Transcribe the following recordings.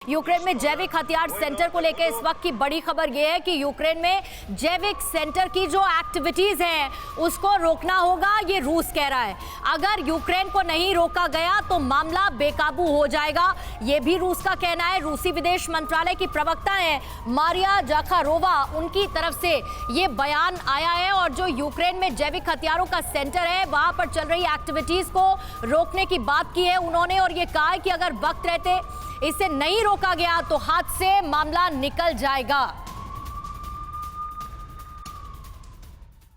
Ukraine में जैविक हथियार सेंटर को लेकर इस वक्त की बड़ी खबर यह है कि यूक्रेन में जैविक सेंटर की जो एक्टिविटीज हैं उसको रोकना होगा, ये रूस कह रहा है। अगर यूक्रेन को नहीं रोका गया तो मामला बेकाबू हो जाएगा, ये भी रूस का कहना है। रूसी विदेश मंत्रालय की प्रवक्ता है मारिया जाखारोवा, उनकी तरफ से ये बयान आया है और जो यूक्रेन में जैविक हथियारों का सेंटर है वहां पर चल रही एक्टिविटीज को रोकने की बात की है उन्होंने, और ये कहा है कि अगर वक्त रहते इसे नहीं रोका गया तो हाथ से मामला निकल जाएगा।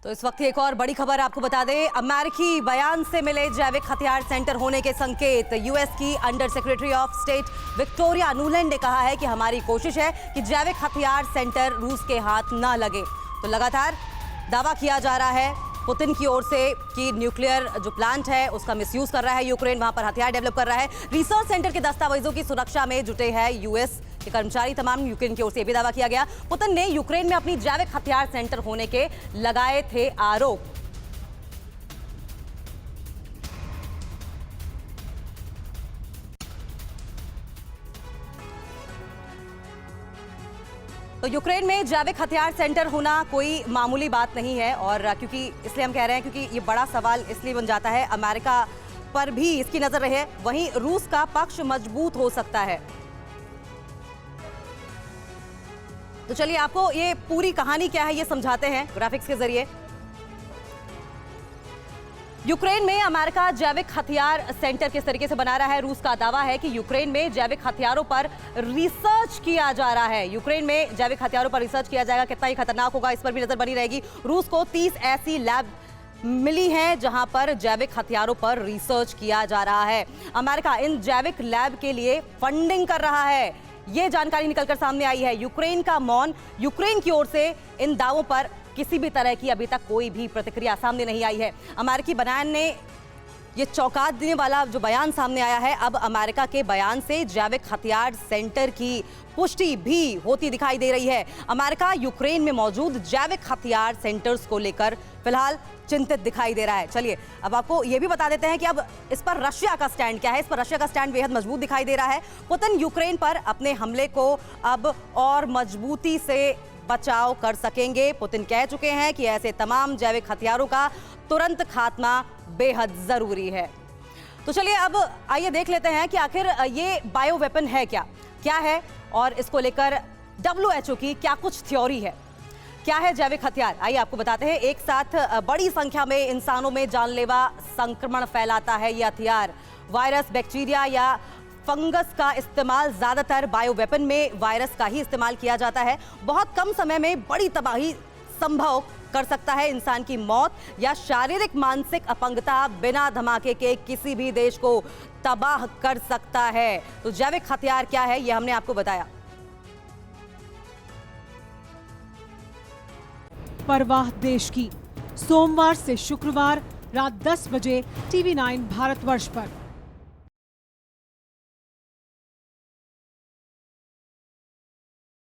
तो इस वक्त एक और बड़ी खबर आपको बता दें, अमेरिकी बयान से मिले जैविक हथियार सेंटर होने के संकेत। यूएस की under secretary of state Victoria Nuland ने कहा है कि हमारी कोशिश है कि जैविक हथियार सेंटर रूस के हाथ ना लगे। तो लगातार दावा किया जा रहा है पुतिन की ओर से कि न्यूक्लियर जो प्लांट है उसका मिसयूज कर रहा है यूक्रेन, वहां पर हथियार डेवलप कर रहा है। रिसर्च सेंटर के दस्तावेजों की सुरक्षा में जुटे हैं यूएस के कर्मचारी। तमाम यूक्रेन की ओर से यह भी दावा किया गया पुतिन ने यूक्रेन में अपनी जैविक हथियार सेंटर होने के लगाए थे आरोप। तो यूक्रेन में जैविक हथियार सेंटर होना कोई मामूली बात नहीं है, और क्योंकि इसलिए हम कह रहे हैं क्योंकि ये बड़ा सवाल इसलिए बन जाता है, अमेरिका पर भी इसकी नजर रहे, वहीं रूस का पक्ष मजबूत हो सकता है। तो चलिए आपको ये पूरी कहानी क्या है ये समझाते हैं ग्राफिक्स के जरिए। यूक्रेन में अमेरिका जैविक हथियार सेंटर किस तरीके से बना रहा है। रूस का दावा है कि यूक्रेन में जैविक हथियारों पर रिसर्च किया जा रहा है। यूक्रेन में जैविक हथियारों पर रिसर्च किया जाएगा, कितना ही खतरनाक होगा इस पर भी नजर बनी रहेगी। रूस को 30 ऐसी लैब मिली हैं जहां पर जैविक हथियारों पर रिसर्च किया जा रहा है। अमेरिका इन जैविक लैब के लिए फंडिंग कर रहा है, ये जानकारी निकलकर सामने आई है। यूक्रेन का मौन, यूक्रेन की ओर से इन दावों पर किसी भी तरह की अभी तक कोई भी प्रतिक्रिया सामने नहीं आई है। अमेरिकी बयान ने ये चौंका देने वाला जो बयान सामने आया है, अब अमेरिका के बयान से जैविक हथियार सेंटर की पुष्टि भी होती दिखाई दे रही है। अमेरिका यूक्रेन में मौजूद जैविक हथियार सेंटर्स को लेकर फिलहाल चिंतित दिखाई दे रहा है। चलिए अब आपको ये भी बता देते हैं कि अब इस पर रशिया का स्टैंड क्या है। इस पर रशिया का स्टैंड बेहद मजबूत दिखाई दे रहा है। पुतिन यूक्रेन पर अपने हमले को अब और मजबूती से बचाव कर सकेंगे। पुतिन कह चुके हैं कि ऐसे तमाम जैविक हथियारों का तुरंत खात्मा बेहद जरूरी है। तो चलिए अब आइए देख लेते हैं कि आखिर ये बायो वेपन है क्या है, और इसको लेकर WHO की क्या कुछ थ्योरी है। क्या है जैविक हथियार, आइए आपको बताते हैं। एक साथ बड़ी संख्या में इंसानों में जानलेवा संक्रमण फैलाता है ये हथियार। वायरस, बैक्टीरिया या फंगस का इस्तेमाल, ज्यादातर बायो वेपन में वायरस का ही इस्तेमाल किया जाता है। बहुत कम समय में बड़ी तबाही संभव कर सकता है, इंसान की मौत या शारीरिक मानसिक अपंगता बिना धमाके के किसी भी देश को तबाह कर सकता है। तो जैविक हथियार क्या है यह हमने आपको बताया। परवाह देश की, सोमवार से शुक्रवार रात 10 बजे TV9 भारतवर्ष पर।